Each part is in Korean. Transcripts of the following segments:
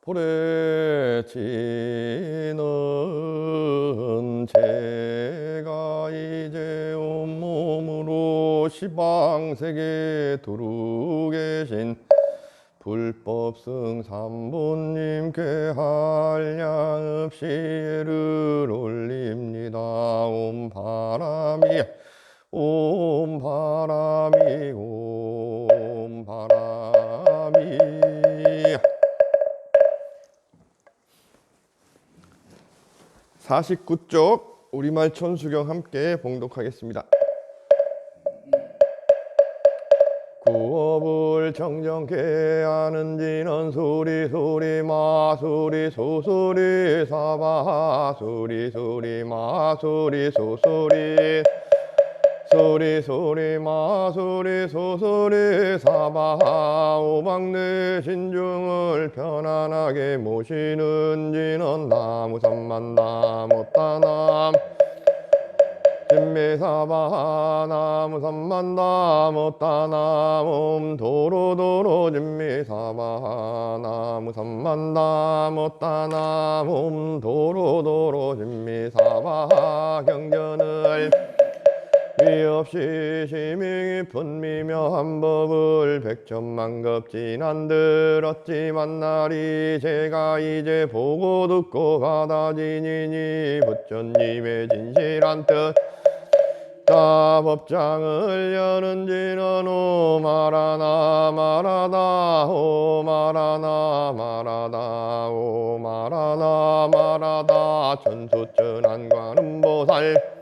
도래지는 제가 이제 온몸으로 시방세계 두루 계신 불법승 삼부님께 한량 없이 예를 올립니다. 옴 바람이 옴 바람이 옴 바람이 49쪽 우리말 천수경 함께 봉독하겠습니다. 구업을 정정케 하는지는 소리 소리 마소리 소소리 사바 소리 소리 마소리 소소리 소리 소리 마소리 소소리 사바 오박내 신중을 편안하게 모시는지는 나무삼만 못다남 진미사바 나무삼만 못다남 도로도로 진미사바 나무삼만 못다남 도로도로 진미사바 경전을 위없이 심히 깊은 미묘한 법을 백천만급 지난들 어찌만 날이 제가 이제 보고 듣고 받아지니니 부처님의 진실한 뜻 법장을 여는지는 오마라나 마라다 오마라나 마라다 오마라나 마라다 전수천한 관음보살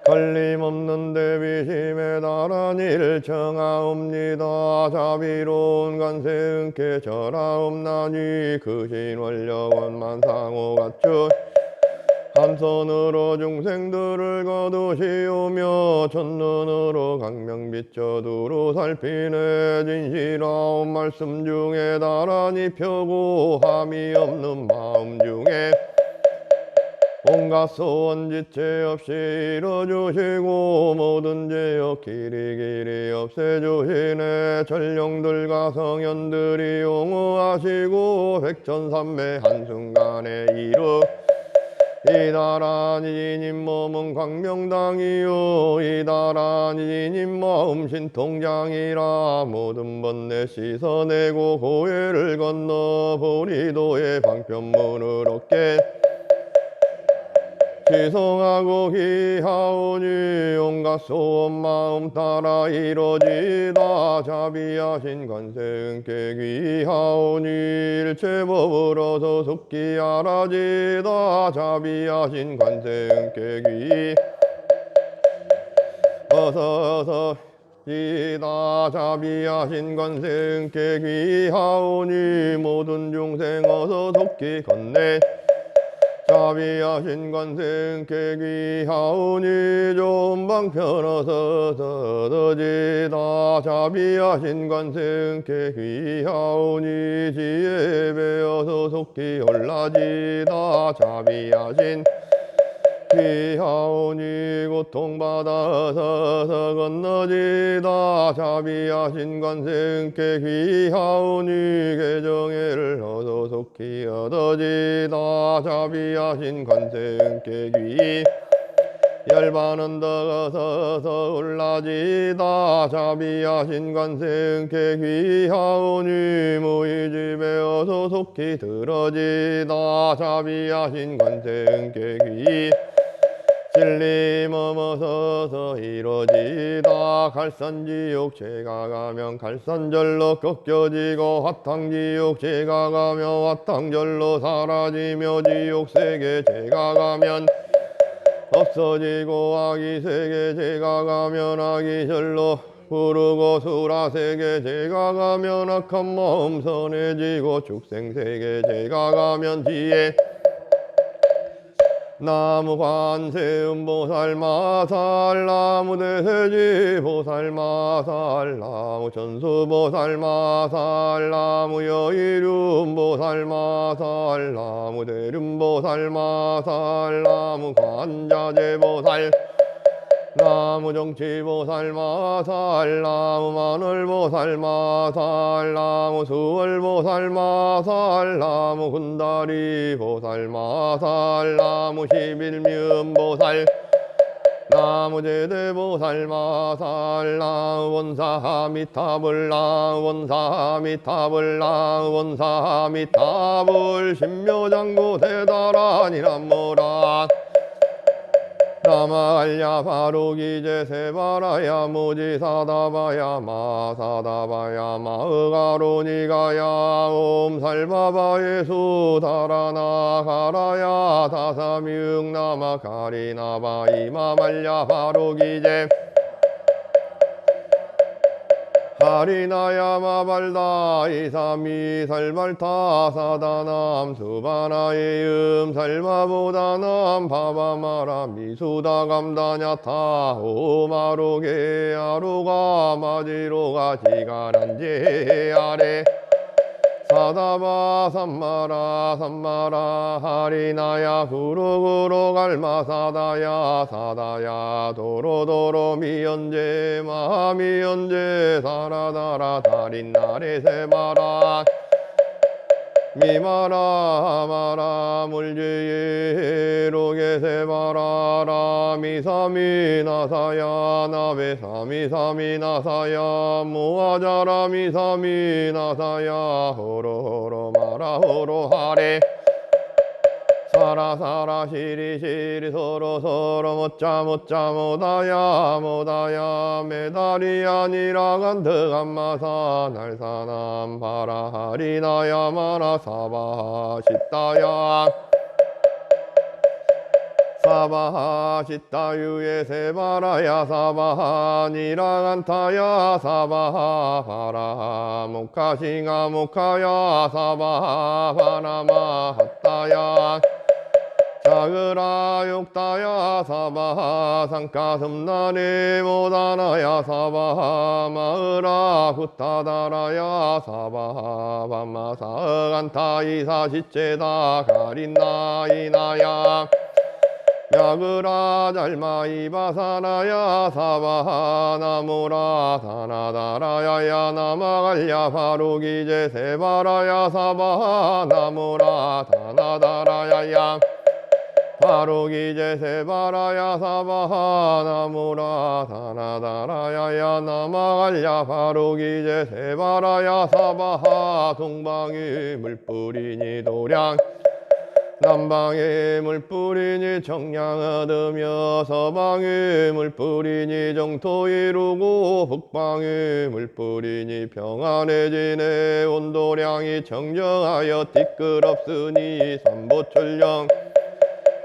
걸림없는 대비심에 달한 일 청하옵니다. 자비로운 관세음께 절하옵나니 그 신원력원 만상호 갖춘 한 손으로 중생들을 거두시오며 첫눈으로 강명 비춰 두루 살피네 진실하온 말씀 중에 나란히 펴고 함이 없는 마음 중에 온갖 소원 지체 없이 이뤄주시고 모든 죄악 길이 없애주시네 전령들과 성현들이 용호하시고 백천삼매 한순간에 이루 이다란이님 몸은 광명당이요 이다란이님 마음 신통장이라 모든 번뇌 씻어내고 고해를 건너 보리도의 방편문을 얻게 지성하고 기하오니 온갖 소원 마음 따라 이루어지다 자비하신 관세음께 귀하오니 일체법으로서 속기 알아지다 자비하신 관세음께 귀 어서 이다 자비하신 관세음께 귀하오니 모든 중생 어서 속기 건네 자비하신 관세음께 귀하오니 좋은 방편 어서 서더지다 자비하신 관세음께 귀하오니 지혜 배어서 속히 올라지다 자비하신 귀하오니 고통받아서 건너지다 자비하신 관세음께 귀하오니 개정애를 얻어 속히 얻어지다 자비하신 관세음께 귀 열반은 더 서서 올라지다 자비하신 관세음께 귀하오니 무의집에 어서 속히 들어지다 자비하신 관세음께 귀 진리 머머서서 이루어지다 갈산지옥 제가 가면 갈산절로 꺾여지고 화탕지옥 제가 가면 화탕절로 사라지며 지옥세계 제가 가면 없어지고 아기세계 제가 가면 아기절로 부르고 수라세계 제가 가면 악한 마음 선해지고 축생세계 제가 가면 지혜 나무 관세음 보살 마살 나무 대세지 보살 마살 나무 전수 보살 마살 나무 여의륜 보살 마살 나무 대륜 보살 마살 나무 관자재 보살 나무 정치보살 마살 나무 마늘보살 마살 나무 수월보살 마살 나무 군다리보살 마살 나무 십일면보살 나무 제대보살 마살 나무 원사미타불 나무 원사미타불 나무 원사미타불 신묘장구 대다라니 남모라 나마갈야 바로기제 세바라야 무지사다바야 마사다바야 마의가로니가야 옴살바바예 수다라나 가라야 다사미응나마 가리나바 이마말야 바로기제 하리나야 마발다 이삼이 살발타 사다남 수바나의 살바보다남 바바마라 미수다 감다냐타 오마로게 아루가 마지로가 지가란제 아래 사다바 삼마라 삼마라 하리나야 구루구루 갈마사다야 사다야 도로도로 미연제 마미연제 사라다라 달인나래 세마라 미마라 마라 물지예로게 세바라라 미사미 나사야 나베사미 사미 나사야 무아자라 미사미 나사야 호로호로 마라 호로하래 사라사라 시리시리 서로서로 못자 못다야 메달이 아니라 간드간마사 날사남 바라하리나야 마라 사바시다야 사바시다유에 세바라야 사바하니라 간타야 사바하 바라 모카싱아 모카야 사바하 바나마 핫다야 자그라 욕다야 사바하 상가슴나니 모다나야 사바하 마으라 굿다다라야 사바하 밤마사 간타이사 시체다 가린나이나야 야그라 잘마이바사나야 사바하 나무라 사나다라야야 나마갈야 바로기제 세바라야 사바하 나무라 다나다라야야 바로기제 세바라야 사바하 나무라 다나다라야야 나마갈야 바로기제 세바라야 사바하 동방이 물뿌리니 도량 남방에 물뿌리니 청량 얻으며 서방에 물뿌리니 정토 이루고 북방에 물뿌리니 평안해지네 온도량이 청정하여 티끌없으니 삼보출령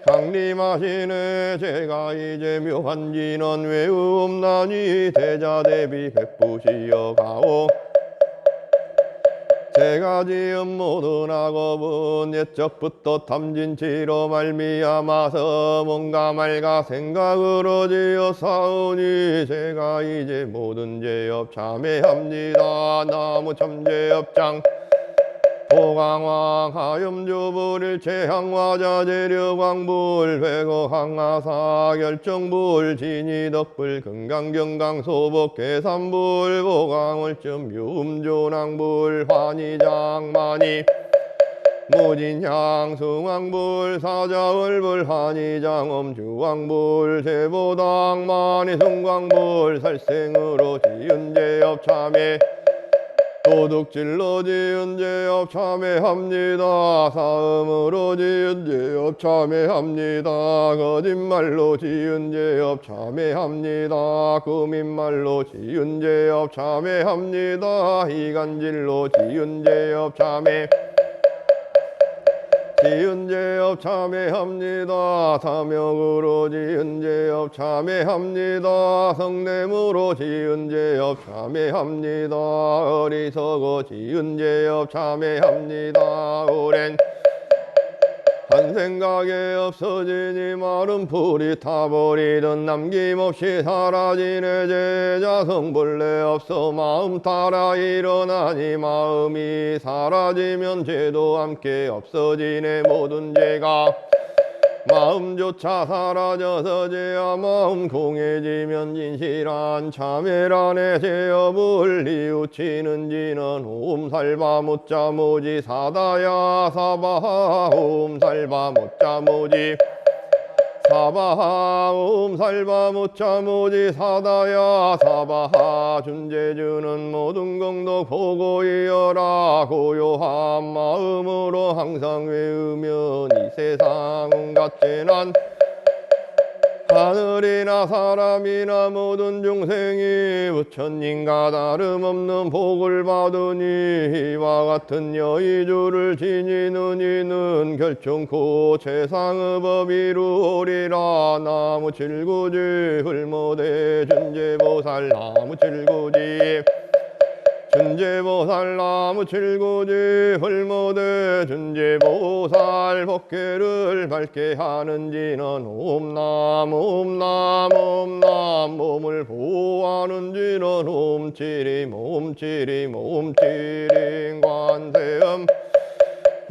강림하시네 제가 이제 묘한 진원 외움나니 대자대비 백부시여 가오 제가 지은 모든 악업은 옛적부터 탐진치로 말미암아서 뭔가 말가 생각으로 지었사오니 제가 이제 모든 죄업 참회합니다. 나무 참죄업장 보강왕 하염주불 일체항화자 재료광불 회거항하사 결정불 진이덕불 금강경강 소복 계산불 보강월점 유음조낭불 환희장만이 무진향 승왕불 사자월불 한희장엄 주왕불 세보당 만이 승광불 살생으로 지은 죄업 참회 도둑질로 지은 죄업 참회합니다. 사음으로 지은 죄업 참회합니다. 거짓말로 지은 죄업 참회합니다. 꾸민말로 지은 죄업 참회합니다. 이간질로 지은 죄업 참회 지은 죄업 참회합니다. 탐욕으로 지은 죄업 참회합니다. 성냄으로 지은 죄업 참회합니다. 어리석어 지은 죄업 참회합니다. 오랜 한 생각에 없어지니 마른 풀이 타버리던 남김없이 사라지네 제자 성벌레 없어 마음 따라 일어나니 마음이 사라지면 죄도 함께 없어지네 모든 죄가 마음조차 사라져서 제야 마음 공해지면 진실한 참회란에 제업을 뉘우치는 지는 옴살바 못자모지 사다야 사바하 옴살바 못자모지 사바하 옴살바 못자모지 사다야 사바하 준재주는 모든 공덕 보고 이어라 고요한 마음으로 항상 외우면 이 세상 온갖 재난 하늘이나 사람이나 모든 중생이 부처님과 다름없는 복을 받으니 이와 같은 여의주를 지니는 이는 결정코 최상의 법이 이루리라. 나무 칠구지 흘모대 준재보살 나무 칠구지 준재보살 나무 칠구지 흘모대 준재보살 법계를 밝게 하는 지는 옴남 옴남 옴남 몸을 보호하는 지는 옴치림 옴치림 옴치림 관세음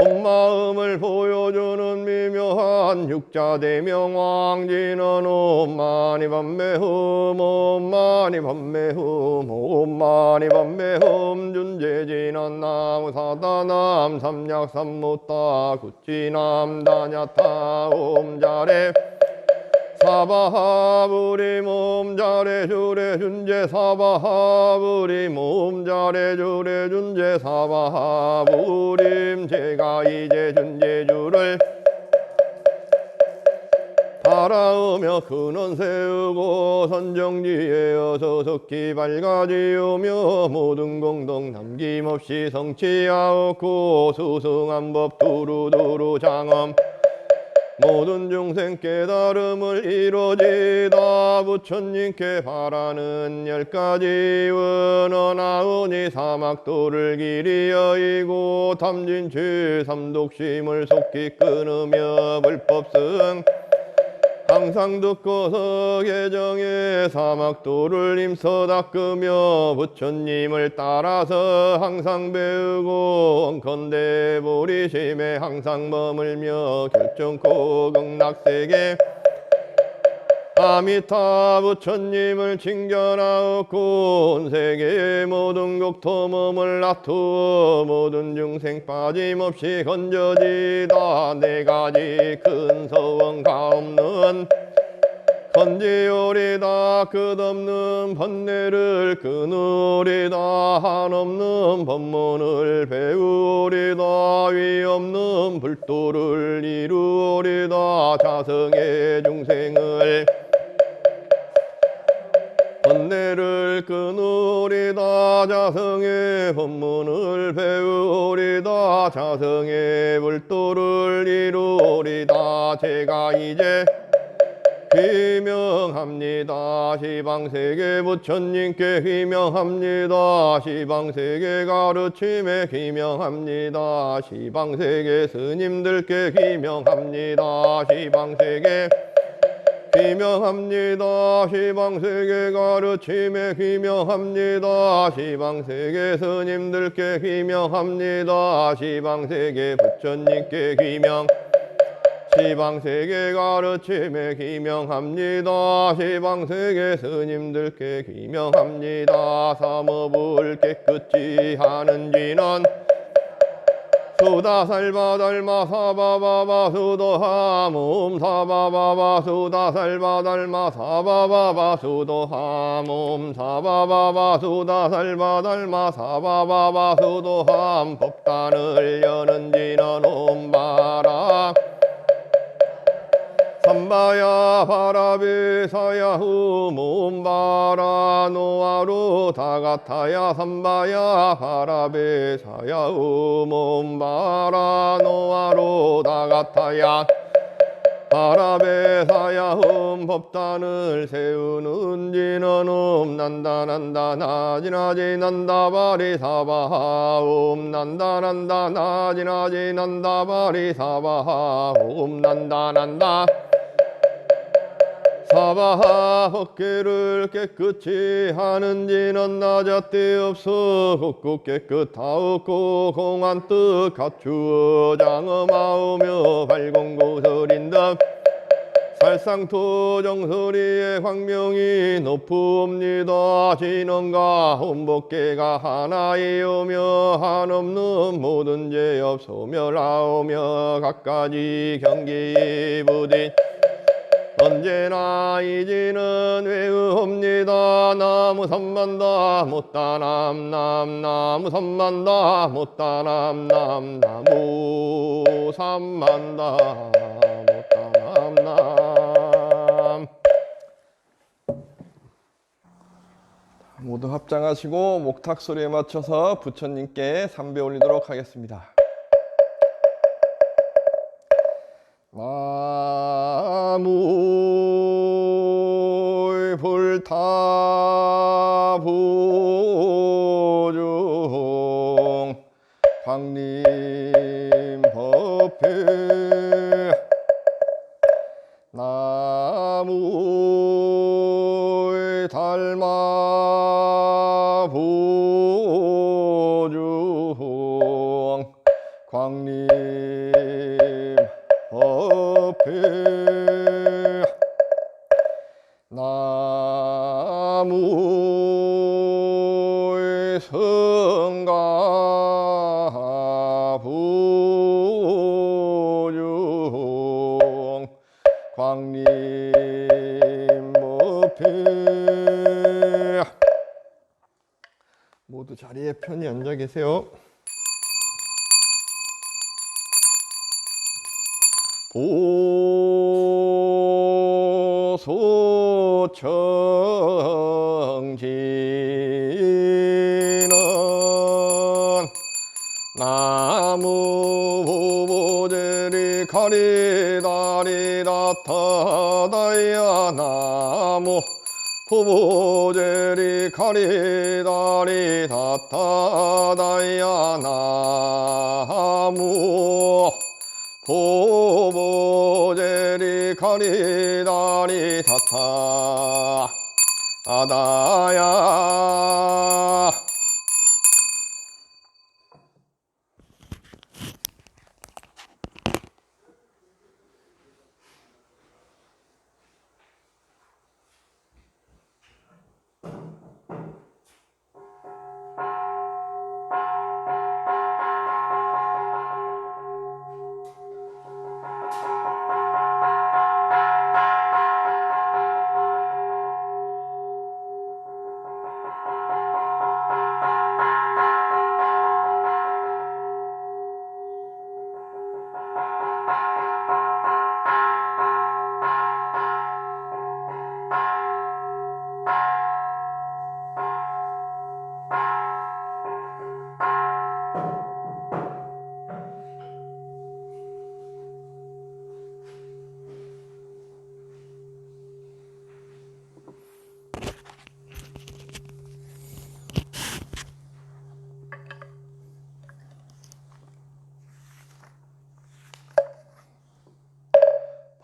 본마음을 보여주는 미묘한 육자대명왕지는 옴마니 밤매흠 옴마니 밤매흠 옴마니 밤매흠 준재진한 나무사다남 삼약삼무따 구찌남 다냐타 옴자레 사바하부리 몸자레 주레 준재 사바하부리 몸자레 주레 준재 사바하부림 제가 이제 준재주를 바라으며 근원 세우고 선정지에 어서석기 밝아지우며 모든 공덕 남김없이 성취하옵고 수승한 법 두루두루 장엄 모든 중생 깨달음을 이루지다. 부처님께 바라는 10가지 원언하오니 사막도를 길이 여의고 탐진치 삼독심을 속히 끊으며 불법승 항상 듣고서 개정에 사막도를 힘써 닦으며 부처님을 따라서 항상 배우고 원컨대 보리심에 항상 머물며 결정코 극락세계 아미타 부처님을 칭견하옵고 온 세계의 모든 국토 몸을 놔두어 모든 중생 빠짐없이 건져지다. 4가지 큰 서원가 없는 건지오리다. 끝없는 번뇌를 끊으리다. 한없는 법문을 배우리다. 위없는 불도를 이루리다. 자성의 중생을 번뇌를 끊으리다. 자성의 법문을 배우리다. 자성의 불도를 이루리다. 제가 이제 기명합니다. 시방세계 부처님께 기명합니다. 시방세계 가르침에 기명합니다. 시방세계 스님들께 기명합니다. 시방세계 기명합니다. 시방세계 가르침에 기명합니다. 시방세계 스님들께 기명합니다. 시방세계 부처님께 기명 시방세계 가르침에 기명합니다. 시방세계 스님들께 기명합니다. 삼업을 깨끗이 하는 지는 수다살바달마 사바바바 수도함 옴 사바바바 수다살바달마 사바바바 수도함 옴 사바바바 수다살바달마 사바바바 수도함 법단을 여는 지는 옴바라 삼바야 바라비사야 후몬바라 노아루 다가타야 삼바야 바라비사야 후몬바라 노아루 다가타야 바라베사야 법단을 세우는 지는 난다 난다 나지나지 난다 바리 사바하 난다 난다 나지나지 난다 바리 사바하 난다 난다 사바하 헛개를 깨끗이 하는 지는 낮아때 없어 곱고 깨끗하옵고 공한 뜻 갖추어 장엄하오며 발공고설인답 살상토정서리의 광명이 높음니다. 진원과 혼복계가 하나이오며 한없는 모든 죄업 소멸하오며 각가지 경기 부딘 언제나 이지는 외의옵니다. 나무 삼만다 못다남 나무 삼만다 못다남 나무 삼만다 못다남. 모두 합장하시고 목탁 소리에 맞춰서 부처님께 삼배 올리도록 하겠습니다. 나무 불타부중 광림법회 나무 달마부중 광림법회 나무 성가부중 광림법회. 모두 자리에 편히 앉아 계세요. 보소청지는 나무 보보제리 가리다리다 타다야 나무 보보제리 가리다리다 타다야 나무 보보제리 가리다리 타타 아다야.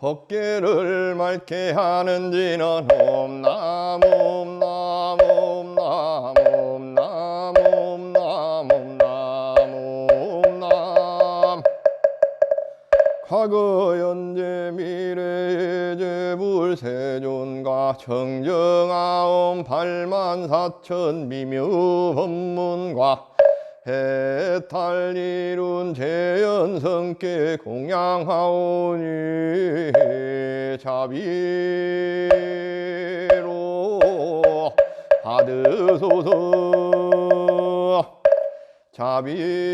법계를 맑게 하는지는 옴나무 옴나무 옴나무 옴나무 옴나무 옴나무 옴남. 과거 현재 미래 재불 세존과 청정하옴 팔만사천 미묘 법문과 해탈 이룬 재연성께 공양하오니 자비로 받으소서. 자비로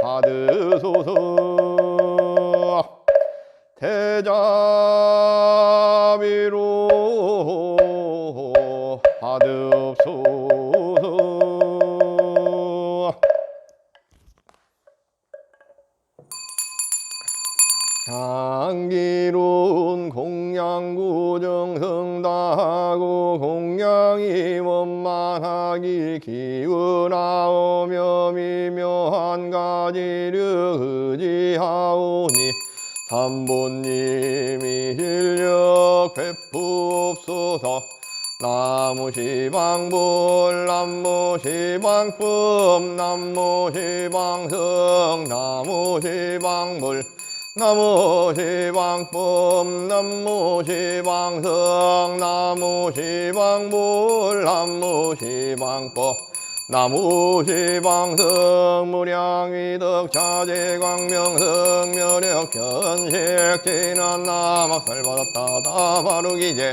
받으소서. 대자비로 받읍소서. 향기로운 공양구 정성다하고 공양이 원만하기 기운하오며 미묘한 가지를 의지하오니 삼본님이 실력 베푸옵소서. 나무시방불 나무시방법 나무시방성 나무시방불 나무시방법 나무시방성 나무시방물 나무시방법 나무시방성 무량이득 자재광명성 멸역견식 진한나막살 받았다 다바르기제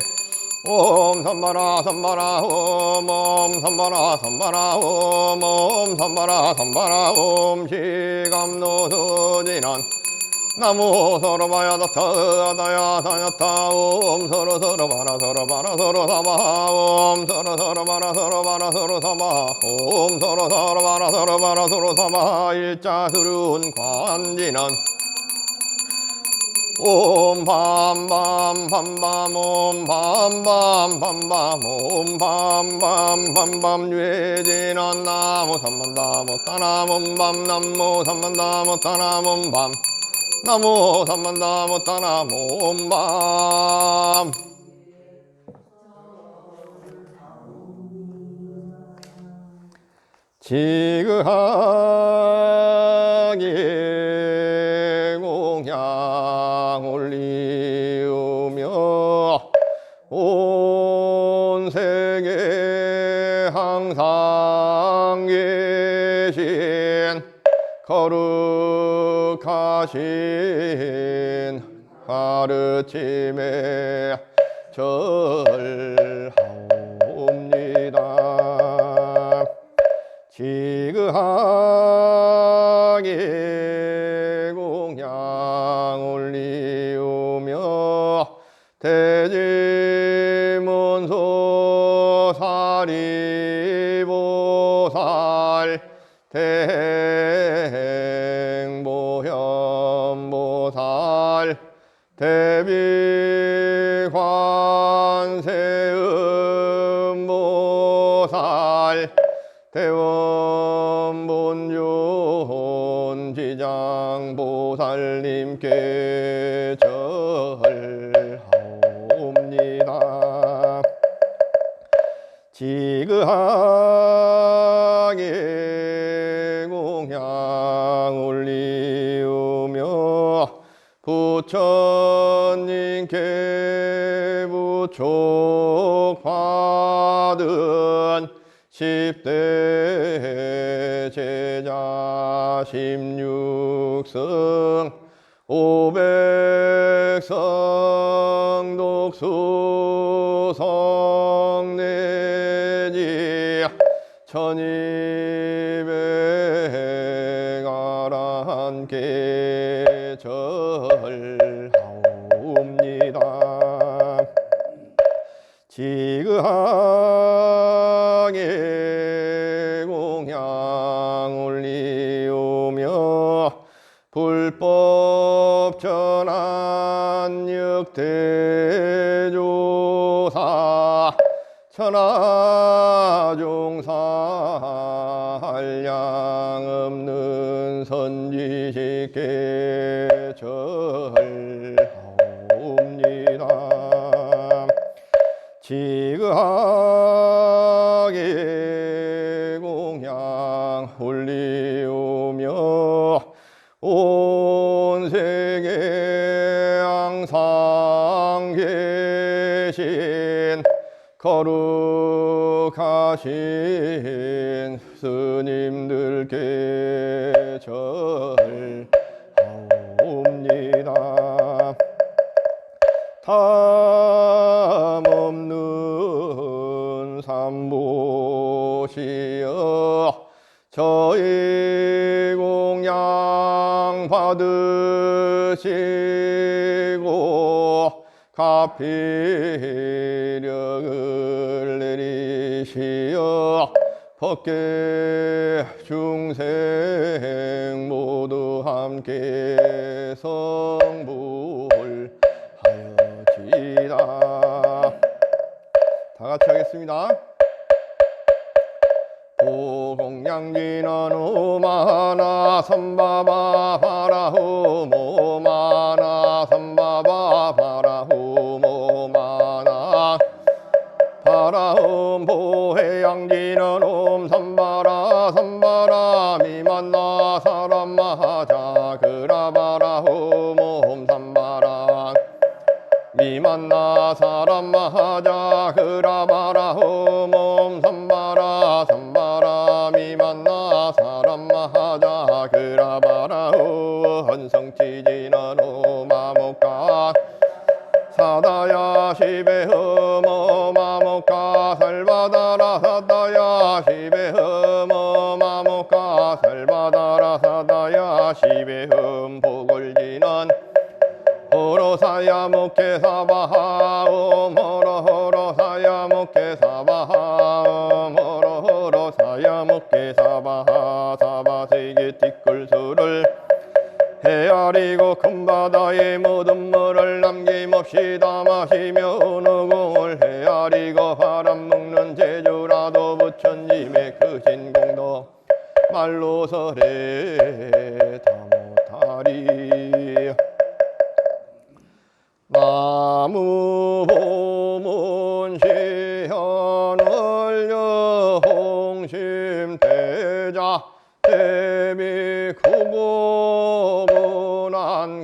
옴 삼바라 삼바라 옴 삼바라 삼바라 옴 삼바라 삼바라 옴 시감노수진한 나무 서로 봐야 다타 다야 다야타 옴 서로 서로 봐라 서로 봐라 서로 사바 옴 서로 서로 봐라 서로 봐라 서로 사바 옴 서로 서로 봐라 서로 봐라 서로 사바 일자수륜 관지는 옴 밤밤 밤밤 옴 밤밤 밤밤 옴 밤밤 밤밤 외진한 나무 삼만다무 따나몬 밤 나무 삼만다무 따나몬 밤 나무 삼만다무 따나몬 밤 지그하게 공양 올리우며 온 세계 항상 계신 거룩하신 가르침에 절하옵니다. 지그하게 공양 올리우며 대지문소 사리보살 대행보현보살 대비관세음보살 대원본존지장보살님께 절하옵니다. 지그하게 공양 올리우며 부처님께 부촉받은 10대 제자 16성 500성 독수 성내지 1200아란께 절하옵니다. 지그하게 공양 올리우며 불법 전한 역대조사 천하종사 한량 없는 선지식께 절하옵니다. 지그하게 공양 올리우며 온 세계 항상 계신 거룩하신 스님들께 절하옵니다. 탐없는 삼보시여 저희 공양 받으시고 가피력을 내리시어 법계 중생 모두 함께 성불하여지이다. 다 같이 하겠습니다. 보공양진은 오마나 삼바바 바라후 모마나 삼바바 바라후 모마나 바라음 보해양진은 옴 삼바라 삼바라 미만나 사람마자 그라바라후 모 사람 먹는 제주라도 부처님의 크신 공덕 말로 설에 다 못하리. 나무 보문 시현을 여홍심 대자 대비 구고문안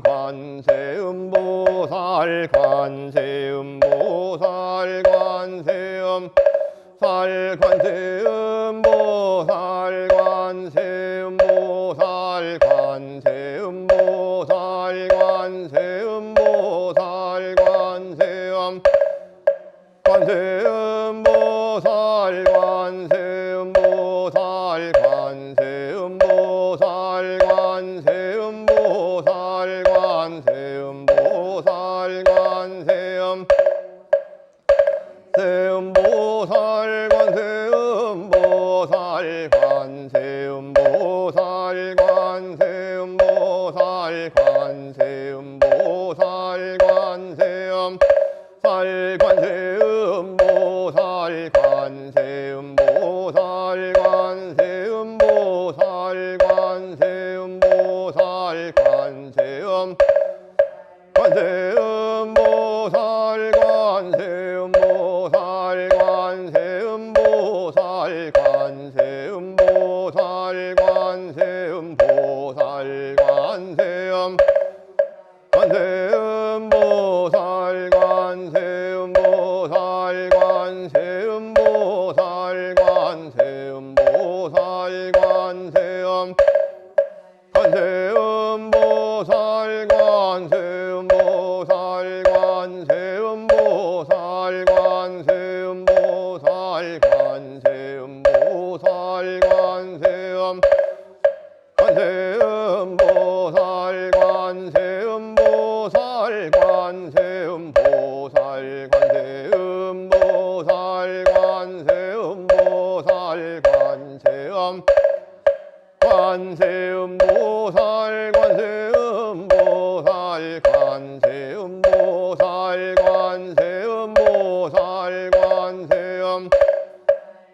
관세음보살 관세음보살 관세음보살 관세음보살 관세음보살 관세음보살 관세음보살 관세음 관세음보살 관세음보살 관세음보살 관세음보살 관세음보살 관세음 세음보살 관세음보살 관세음보살 관세음보살 관세음보살 관세음 살 관세음보살 관세음보살 관세음보살 관세음보살 관세음 관세음보살 관세음보살 관세음보살 관세음보살 관세음보살 관세음 관세음보살 관세음보살 관세음보살 관세음보살 관세음 관세음보살 관세음보살 관세음보살 관세음보살 관세음보살 관세음 관세음보살 관세음보살 관세음보살 관세음보살 관세음보살 관세음 관세음보살 관세음보살 관세음보살 관세음보살 관세음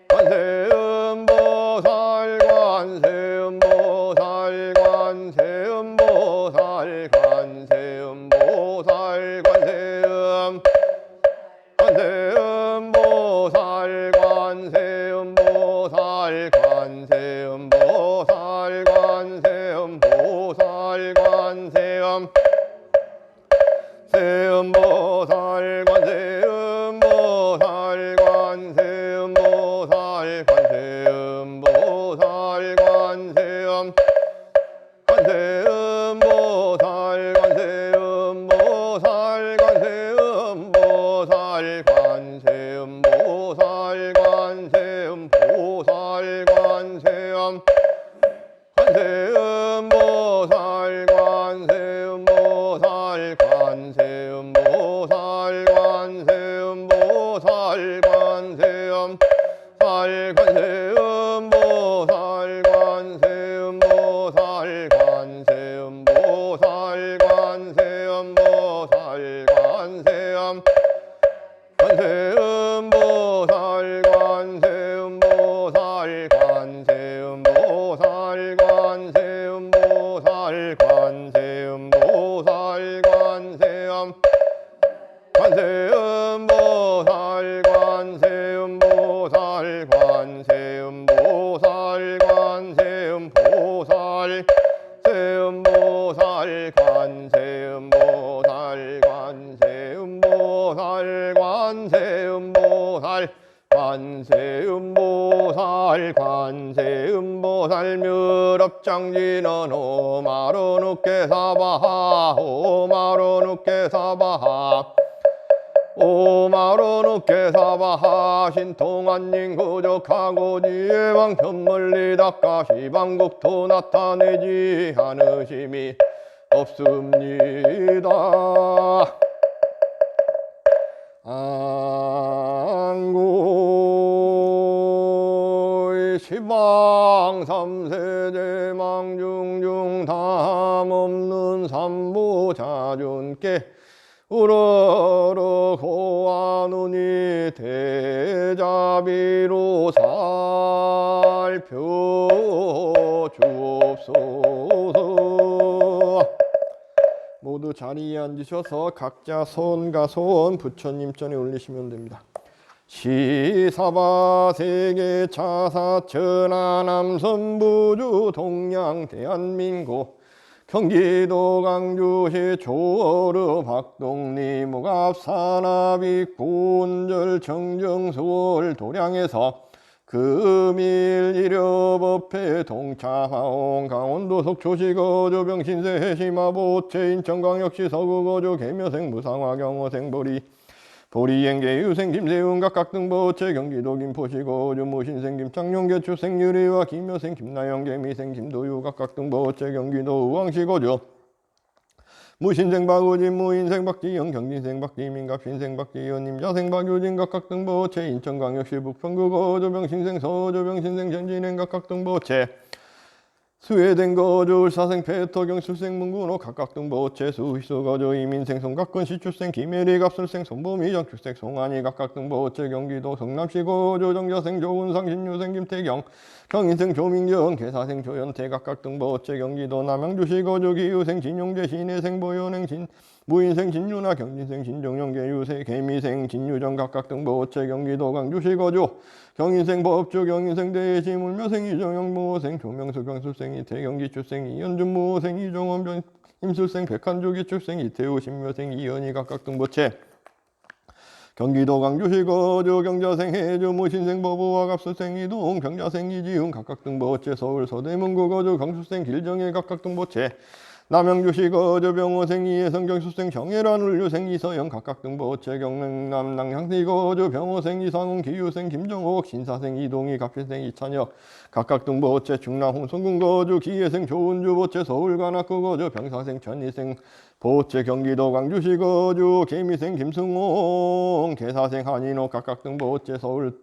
관세음보살 관세음보살 관세음보살 관세음보살 관세음 관세음보살 관세음보살 관세음보살 관세음보살 관세음 세음보살 관세음보살 관세음보살 관세음보살 관세음 관세음보살 관세음보살 관세음보살 관세음보살 관세음보살 관세음 관세음보살 관세음보살 관세음보살 관세음보살 관세음 살 관세음보살 관세음보살 관세음보살 관세음보살 관세음 관세음보살 관세음보살 관세음보살 관세음보살 관세음보살 관세음 관세음보살 관세음보살 관세음보살 관세음보살 세음보살 관세음보살 관세음보살 관세음보살 관세음보살 관세음보살 묘럽장지는 오마로누케사바하 오마로누케사바하 오마로누케사바하 신통한인구족하고 지혜왕 현물리 닦아 시방국토 나타내지 않으심이 없습니다. 안고의 시방 삼세제 망중중 담 없는 삼보자존께 우러러 고하노니 대자비로 살펴주옵소서. 모두 자리에 앉으셔서 각자 손과 손 부처님 전에 올리시면 됩니다. 시사바 세계 차사 천하 남선 부주 동양 대한민국 경기도 강주시 조어르 박동리 무갑 산압이 군절 청정 서울 도량에서 금일 일여법회 동차하온 강원도 속초시 거주 병신세 해시마 보채 인천광역시 서구 거주 계묘생 무상화 경호생 보리 보리행계 유생 김세훈 각각 등 보채 경기도 김포시 거주 무신생 김창룡 개추생 유리와 김여생 김나영 개미생 김도유 각각 등 보채 경기도 우왕시 거주 무신생 박우진 무인생 박지영 경진생 박지민 갑신생 박지연 임자생 박유진 각각 등 보채 인천광역시 북평구 거주 병신생 서주 병신생 전진행 각각 등 보채 스웨덴 거주 울사생 페터경 출생 문군호 각각 등 보채 수희수 거주 이민생 송각근 시출생 김혜리 갑술생 손보미 정출생 송한이 각각 등 보채 경기도 성남시 거주 정자생 조은상 신유생 김태경 경인생 조민경 개사생 조연태 각각 등 보채 경기도 남양주시 거주 기유생 진용재 신혜생 보현행 무인생 진유나 경진생 진종영 개유세 개미생 진유정 각각 등 보채 경기도 강주시 거주 경인생 법주 경인생 대시 물묘생 이정영 무호생 조명수 경술생 이태경기 출생 이현준 무호생 이종원 임술생 백한주기 출생 이태우 신묘생 이현희 각각 등 보채 경기도 강주시 거주 경자생 해주 무신생 법우와 갑술생 이동 경자생 이지훈 각각 등 보채 서울 서대문구 거주 강술생 길정혜 각각 등 보채 남양주시 거주 병호생 이혜성 경수생 정혜란 울류생 이서영 각각 등 보채 경남 남양시 거주 병호생 이상훈 기유생 김정옥 신사생 이동희 갑신생 이찬혁 각각 등 보채 충남 홍성군 거주 기혜생 조은주 보채 서울 관악구 거주 병사생 전희생 보채 경기도 광주시 거주 개미생 김승홍 개사생 한인호 각각 등 보채 서울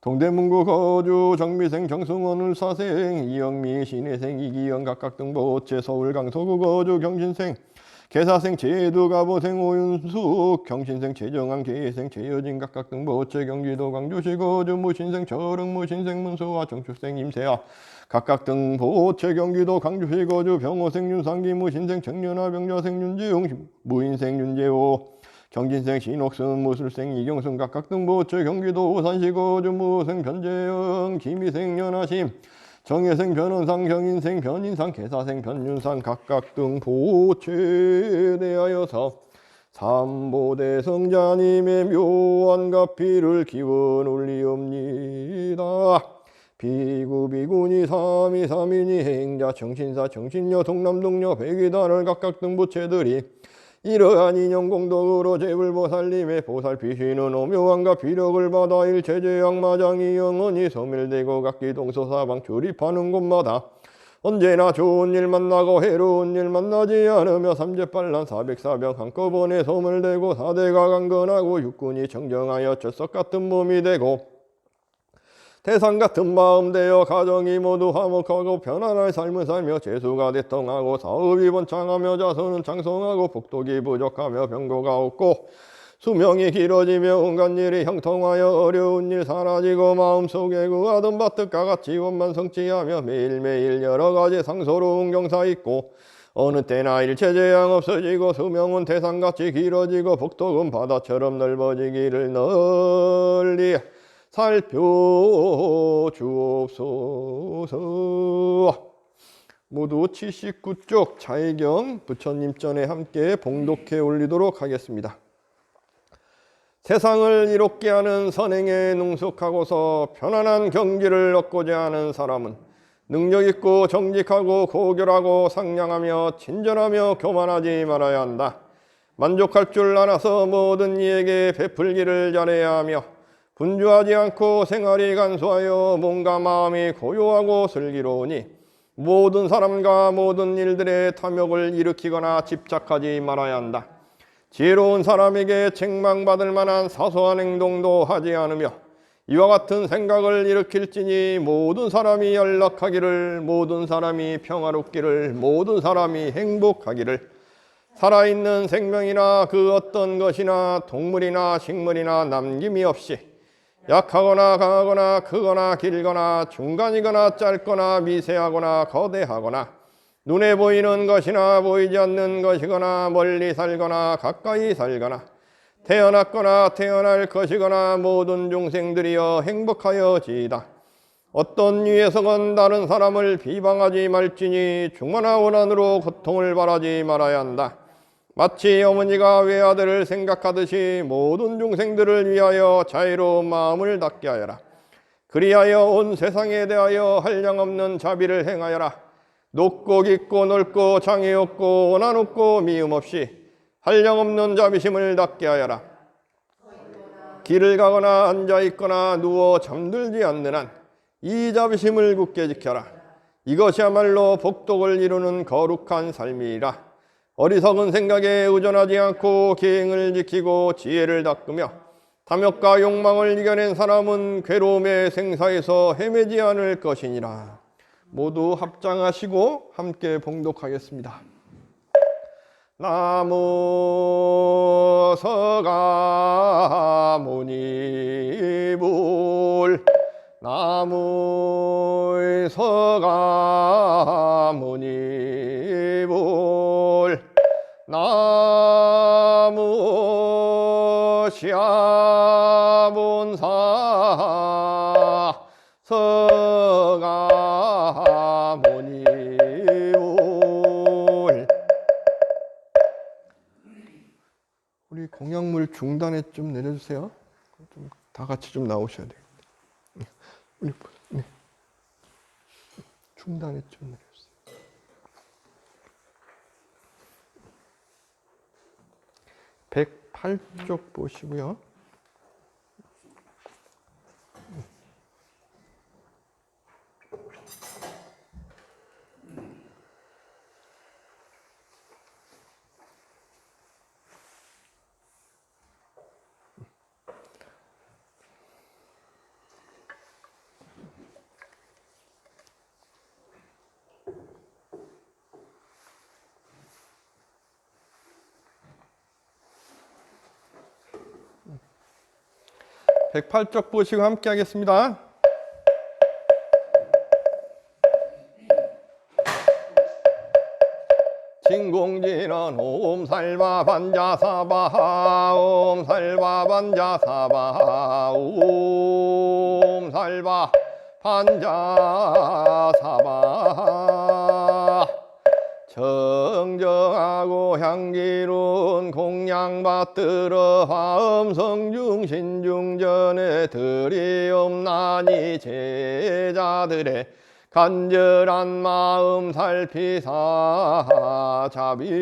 동대문구 거주 정미생 정승원 울사생 이영미 신혜생 이기영 각각 등 보채 서울 강서구 거주 경신생 개사생 제두 가보생 오윤숙 경신생 최정한 개생 최여진 각각 등 보채 경기도 강주시 거주 무신생 저릉 무신생 문수와 정출생 임세아 각각 등 보채 경기도 강주시 거주 병호생 윤상기 무신생 정연아 병자생 윤재용 무인생 윤재호 경진생 신옥순 무술생 이경순 각각 등 보채 경기도 오산시 거주 무생 변재영 김희생 연하심 정혜생 변원상 경인생 변인상 개사생 변윤상 각각 등 보채되하여서 삼보대 성자님의 묘한 가피를 기원 올리옵니다. 비구비구니 삼이삼이니 행자 정신사 정신녀 동남동녀 백이단을 각각 등 보채들이 이러한 인연공덕으로 제불보살님의 보살피시는 오묘한가 비력을 받아 일체제약마장이 영원히 소멸되고 각기동서사방 출입하는 곳마다 언제나 좋은 일 만나고 해로운 일 만나지 않으며 삼재빨란 사백사병 한꺼번에 소멸되고 사대가 강건하고 육군이 정정하여 철석 같은 몸이 되고 태산 같은 마음 되어 가정이 모두 화목하고 편안한 삶을 살며 재수가 대통하고 사업이 번창하며 자손은 장성하고 복독이 부족하며 병고가 없고 수명이 길어지며 온갖 일이 형통하여 어려운 일 사라지고 마음속에 구하던 바특과 같이 원만 성취하며 매일매일 여러가지 상소로운 경사 있고 어느 때나 일체재앙 없어지고 수명은 태산같이 길어지고 복독은 바다처럼 넓어지기를 널리 살펴주옵소서. 모두 79쪽 자의경 부처님 전에 함께 봉독해 올리도록 하겠습니다. 세상을 이롭게 하는 선행에 능숙하고서 편안한 경지를 얻고자 하는 사람은 능력있고 정직하고 고결하고 상냥하며 친절하며 교만하지 말아야 한다. 만족할 줄 알아서 모든 이에게 베풀기를 잘해야 하며 분주하지 않고 생활이 간소하여 몸과 마음이 고요하고 슬기로우니 모든 사람과 모든 일들의 탐욕을 일으키거나 집착하지 말아야 한다. 지혜로운 사람에게 책망받을 만한 사소한 행동도 하지 않으며 이와 같은 생각을 일으킬지니 모든 사람이 연락하기를 모든 사람이 평화롭기를 모든 사람이 행복하기를 살아있는 생명이나 그 어떤 것이나 동물이나 식물이나 남김이 없이 약하거나 강하거나 크거나 길거나 중간이거나 짧거나 미세하거나 거대하거나 눈에 보이는 것이나 보이지 않는 것이거나 멀리 살거나 가까이 살거나 태어났거나 태어날 것이거나 모든 중생들이여 행복하여지이다. 어떤 녀석은 다른 사람을 비방하지 말지니 중만한 원한으로 고통을 바라지 말아야 한다. 마치 어머니가 외아들을 생각하듯이 모든 중생들을 위하여 자유로운 마음을 닫게 하여라. 그리하여 온 세상에 대하여 한량없는 자비를 행하여라. 높고 깊고 넓고 장애 없고 원한 없고 미움 없이 한량없는 자비심을 닫게 하여라. 길을 가거나 앉아있거나 누워 잠들지 않는 한 이 자비심을 굳게 지켜라. 이것이야말로 복덕을 이루는 거룩한 삶이라. 어리석은 생각에 의존하지 않고 기행을 지키고 지혜를 닦으며 탐욕과 욕망을 이겨낸 사람은 괴로움의 생사에서 헤매지 않을 것이니라. 모두 합장하시고 함께 봉독하겠습니다. 나무 서가모니불 나무 서가모니불 나무 시아본사 서가모니불. 우리 공약물 중단에 좀 내려주세요. 좀 다 같이 좀 나오셔야 돼요. 우리 중단에 좀 내려주세요. 108쪽 보시고요. 108쪽 보시고 함께 하겠습니다. 진공진원 옴살바 반자사바 옴살바 반자사바 옴살바 반자사바. 정정하고 향기로운 공양 받들어 화엄성중신중전에 드리옵나니 제자들의 간절한 마음 살피사 자비로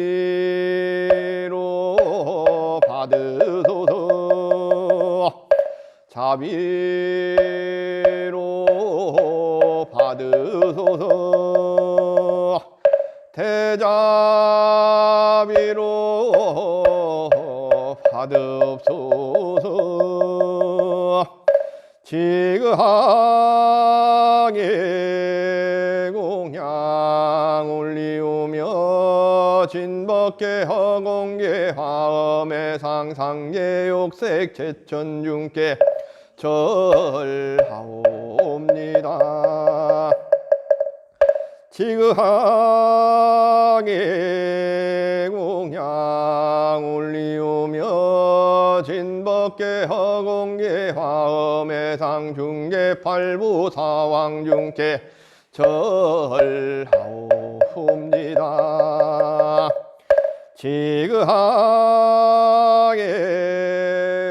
받으소서. 자비로 받으소서. 대자비로 받읍소서. 지극하게 공양 올리우며 진법계 허공계 화엄의 상상계 욕색 제천중계 절하옵니다. 지극하게 공양 올리우며 진법계 허공계 화엄의 상중계 팔부사왕중계 절하옵니다. 지극하게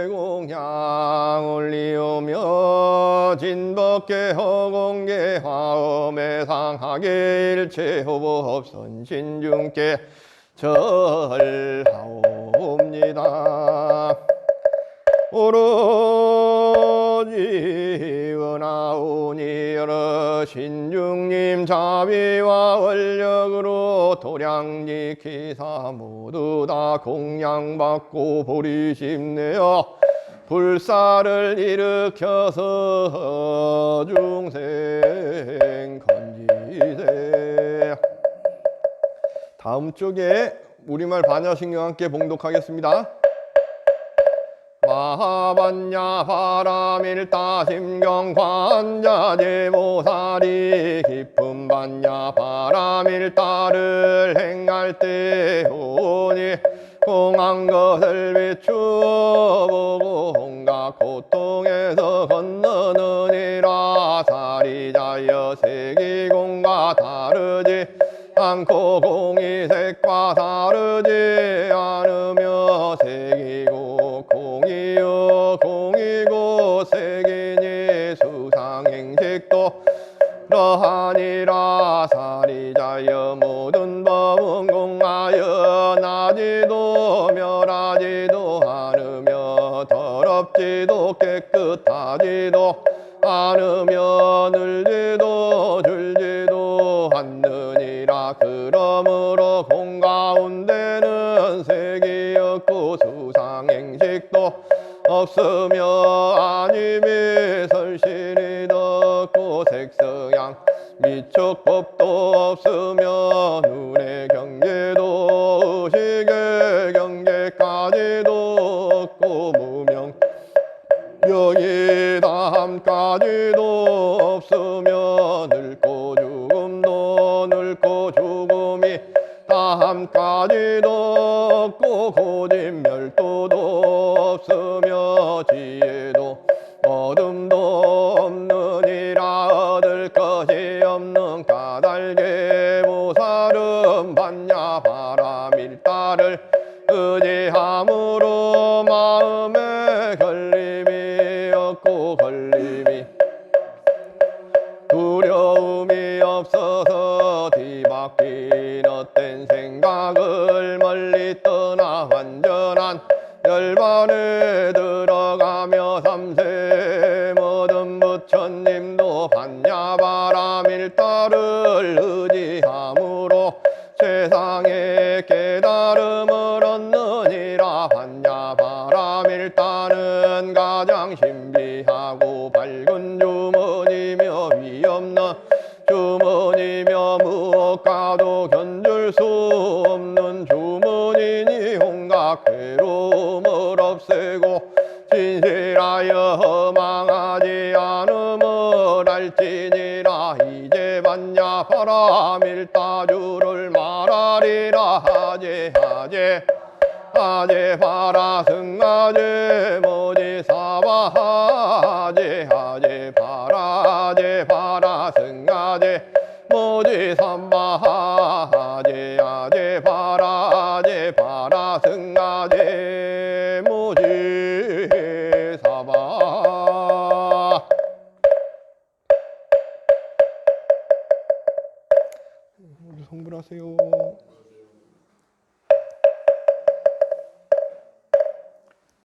공양 올리우며 진법계 허공계 화엄의 상하계 일체호법 선신중계 절하옵니다. 오로지 원하오니 여러 신중님 자비와 원력으로 도량지키사 모두 다 공양받고 보리심내어 불사를 일으켜서 중생 건지세. 다음 쪽에 우리말 반야신경 함께 봉독하겠습니다. 마하반야 바라밀다 심경 관자제보살이 깊은 반야 바라밀다를 행할 때 오니 공한 것을 비추어보고 온갖 고통에서 건너느니라. 사리자여 세기공과 다르지 않고 공이색과 다르지 않으며 색이고 공이요 공이고 색이니 수상행식도 그러하니라. 사리자여 모든 법은 공하여 나지도 멸하지도 않으며 더럽지도 깨끗하지도 않으며 늘지도 줄지도 않느니라. 그러므로 공 가운데는 색이 없고 수상행식도 없으며 아님이 설실이 덥고 색성향 미촉법도 없으며 눈의 경계도 의식의 경계까지도 없고 무명 명의담까지도 없으며 늙고 죽음도 늙고 죽음이 다함까지도 없고 고진멸도도 없으며 지혜도 어둠도 없느니라. 얻을 것이 없는 까닭에 보살은 반야 바라밀다를 의지함으로 마음에 걸림이 없고 걸림이 두려움이 없어서 뒤바뀐 헛된 생각을 멀리 떠나 완전한 열반에 들어가며 삼세 모든 부처님도 반야 바라밀다를 의지함으로 세상에 깨달음을 얻느니라. 반야 바라밀다는 가장 신비하고 밝은 주문이며 위없는 주문이며 무엇과도 견줄 수 없는 주문이니 온갖 괴로움을 없애고 진실하여 망하지 않음을 알지니라. 이제 반야 바라밀다주를 말하리라. 하제 하제 하제 바라승하제 모지사바